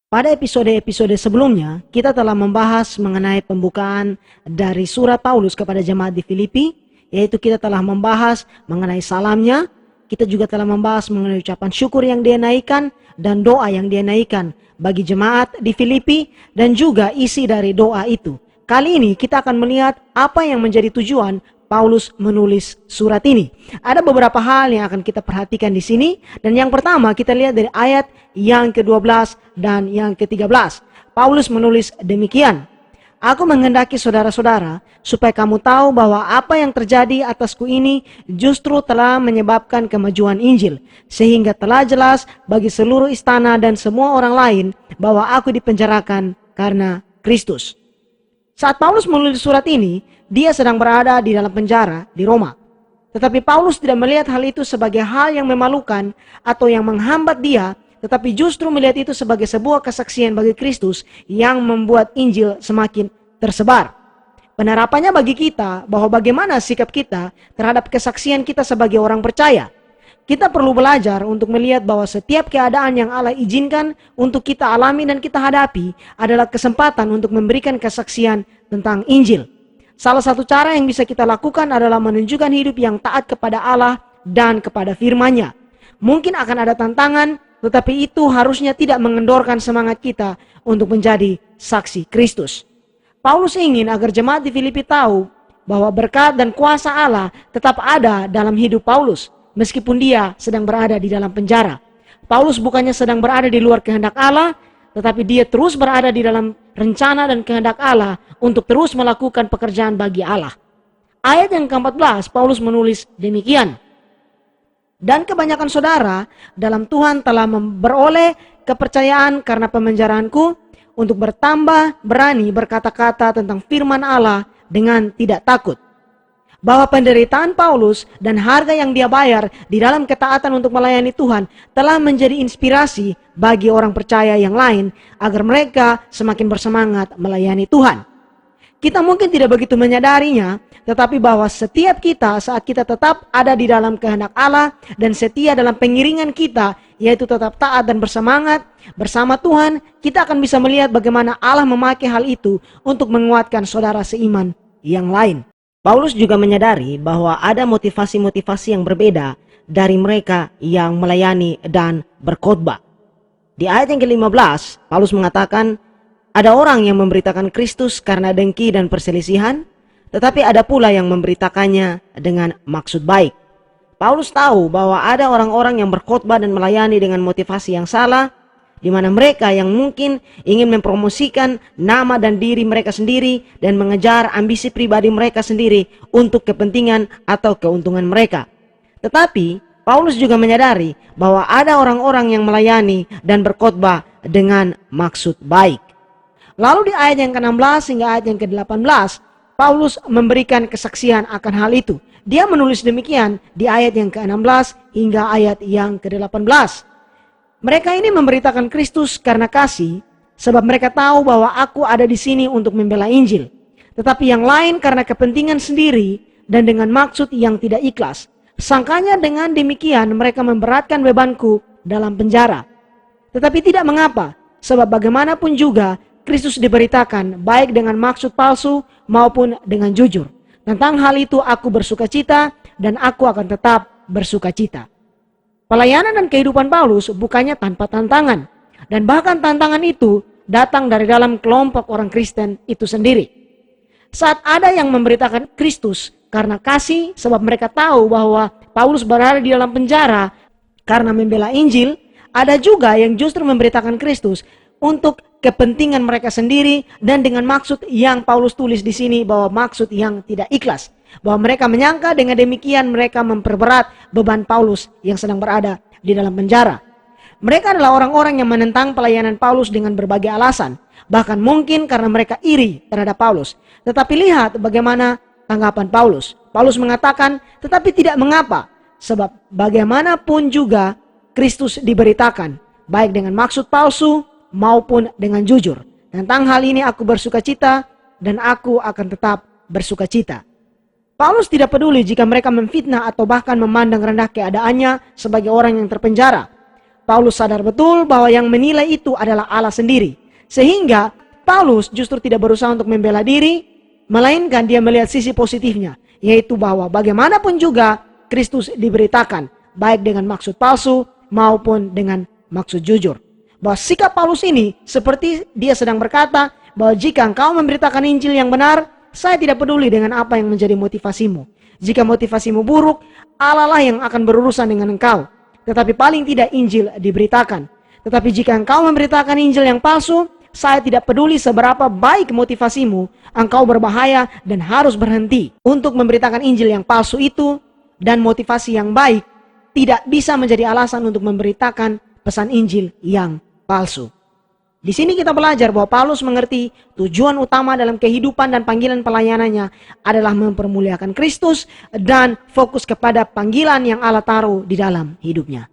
Pada episode-episode sebelumnya, kita telah membahas mengenai pembukaan dari surat Paulus kepada jemaat di Filipi, yaitu kita telah membahas mengenai salamnya, kita juga telah membahas mengenai ucapan syukur yang dia naikkan dan doa yang dia naikkan bagi jemaat di Filipi dan juga isi dari doa itu. Kali ini kita akan melihat apa yang menjadi tujuan Paulus menulis surat ini. Ada beberapa hal yang akan kita perhatikan di sini, dan yang pertama kita lihat dari ayat yang ke-12 dan yang ke-13. Paulus menulis demikian: "Aku menghendaki saudara-saudara supaya kamu tahu bahwa apa yang terjadi atasku ini justru telah menyebabkan kemajuan Injil, sehingga telah jelas bagi seluruh istana dan semua orang lain bahwa aku dipenjarakan karena Kristus." Saat Paulus menulis surat ini, dia sedang berada di dalam penjara di Roma. Tetapi Paulus tidak melihat hal itu sebagai hal yang memalukan atau yang menghambat dia, tetapi justru melihat itu sebagai sebuah kesaksian bagi Kristus yang membuat Injil semakin tersebar. Penerapannya bagi kita bahwa bagaimana sikap kita terhadap kesaksian kita sebagai orang percaya. Kita perlu belajar untuk melihat bahwa setiap keadaan yang Allah izinkan untuk kita alami dan kita hadapi adalah kesempatan untuk memberikan kesaksian tentang Injil. Salah satu cara yang bisa kita lakukan adalah menunjukkan hidup yang taat kepada Allah dan kepada firman-Nya. Mungkin akan ada tantangan, tetapi itu harusnya tidak mengendorkan semangat kita untuk menjadi saksi Kristus. Paulus ingin agar jemaat di Filipi tahu bahwa berkat dan kuasa Allah tetap ada dalam hidup Paulus, meskipun dia sedang berada di dalam penjara. Paulus bukannya sedang berada di luar kehendak Allah, tetapi dia terus berada di dalam rencana dan kehendak Allah untuk terus melakukan pekerjaan bagi Allah. Ayat yang ke-14, Paulus menulis demikian: "Dan kebanyakan saudara dalam Tuhan telah beroleh kepercayaan karena pemenjaraanku untuk bertambah berani berkata-kata tentang firman Allah dengan tidak takut." Bahwa penderitaan Paulus dan harga yang dia bayar di dalam ketaatan untuk melayani Tuhan telah menjadi inspirasi bagi orang percaya yang lain agar mereka semakin bersemangat melayani Tuhan. Kita mungkin tidak begitu menyadarinya, tetapi bahwa setiap kita saat kita tetap ada di dalam kehendak Allah dan setia dalam pengiringan kita, yaitu tetap taat dan bersemangat bersama Tuhan, kita akan bisa melihat bagaimana Allah memakai hal itu untuk menguatkan saudara seiman yang lain. Paulus juga menyadari bahwa ada motivasi-motivasi yang berbeda dari mereka yang melayani dan berkhotbah. Di ayat yang ke-15, Paulus mengatakan, "Ada orang yang memberitakan Kristus karena dengki dan perselisihan, tetapi ada pula yang memberitakannya dengan maksud baik." Paulus tahu bahwa ada orang-orang yang berkhotbah dan melayani dengan motivasi yang salah, di mana mereka yang mungkin ingin mempromosikan nama dan diri mereka sendiri dan mengejar ambisi pribadi mereka sendiri untuk kepentingan atau keuntungan mereka. Tetapi Paulus juga menyadari bahwa ada orang-orang yang melayani dan berkhotbah dengan maksud baik. Lalu di ayat yang ke-16 hingga ayat yang ke-18, Paulus memberikan kesaksian akan hal itu. Dia menulis demikian di ayat yang ke-16 hingga ayat yang ke-18. "Mereka ini memberitakan Kristus karena kasih, sebab mereka tahu bahwa aku ada di sini untuk membela Injil. Tetapi yang lain karena kepentingan sendiri dan dengan maksud yang tidak ikhlas. Sangkanya dengan demikian mereka memberatkan bebanku dalam penjara. Tetapi tidak mengapa, sebab bagaimanapun juga Kristus diberitakan baik dengan maksud palsu maupun dengan jujur. Tentang hal itu aku bersukacita dan aku akan tetap bersukacita." Pelayanan dan kehidupan Paulus bukannya tanpa tantangan, dan bahkan tantangan itu datang dari dalam kelompok orang Kristen itu sendiri. Saat ada yang memberitakan Kristus karena kasih, sebab mereka tahu bahwa Paulus berada di dalam penjara karena membela Injil, ada juga yang justru memberitakan Kristus untuk kepentingan mereka sendiri dan dengan maksud yang Paulus tulis di sini, bahwa maksud yang tidak ikhlas. Bahwa mereka menyangka dengan demikian mereka memperberat beban Paulus yang sedang berada di dalam penjara. Mereka adalah orang-orang yang menentang pelayanan Paulus dengan berbagai alasan, bahkan mungkin karena mereka iri terhadap Paulus. Tetapi lihat bagaimana tanggapan Paulus. Paulus mengatakan, "Tetapi tidak mengapa, sebab bagaimanapun juga Kristus diberitakan, baik dengan maksud palsu maupun dengan jujur. Tentang hal ini aku bersukacita dan aku akan tetap bersukacita." Paulus tidak peduli jika mereka memfitnah atau bahkan memandang rendah keadaannya sebagai orang yang terpenjara. Paulus sadar betul bahwa yang menilai itu adalah Allah sendiri. Sehingga Paulus justru tidak berusaha untuk membela diri, melainkan dia melihat sisi positifnya, yaitu bahwa bagaimanapun juga Kristus diberitakan, baik dengan maksud palsu maupun dengan maksud jujur. Bahwa sikap Paulus ini seperti dia sedang berkata bahwa jika engkau memberitakan Injil yang benar, saya tidak peduli dengan apa yang menjadi motivasimu. Jika motivasimu buruk, Allah lah yang akan berurusan dengan engkau. Tetapi paling tidak Injil diberitakan. Tetapi jika engkau memberitakan Injil yang palsu, saya tidak peduli seberapa baik motivasimu, engkau berbahaya dan harus berhenti. Untuk memberitakan Injil yang palsu itu dan motivasi yang baik tidak bisa menjadi alasan untuk memberitakan pesan Injil yang palsu. Di sini kita belajar bahwa Paulus mengerti tujuan utama dalam kehidupan dan panggilan pelayanannya adalah mempermuliakan Kristus dan fokus kepada panggilan yang Allah taruh di dalam hidupnya.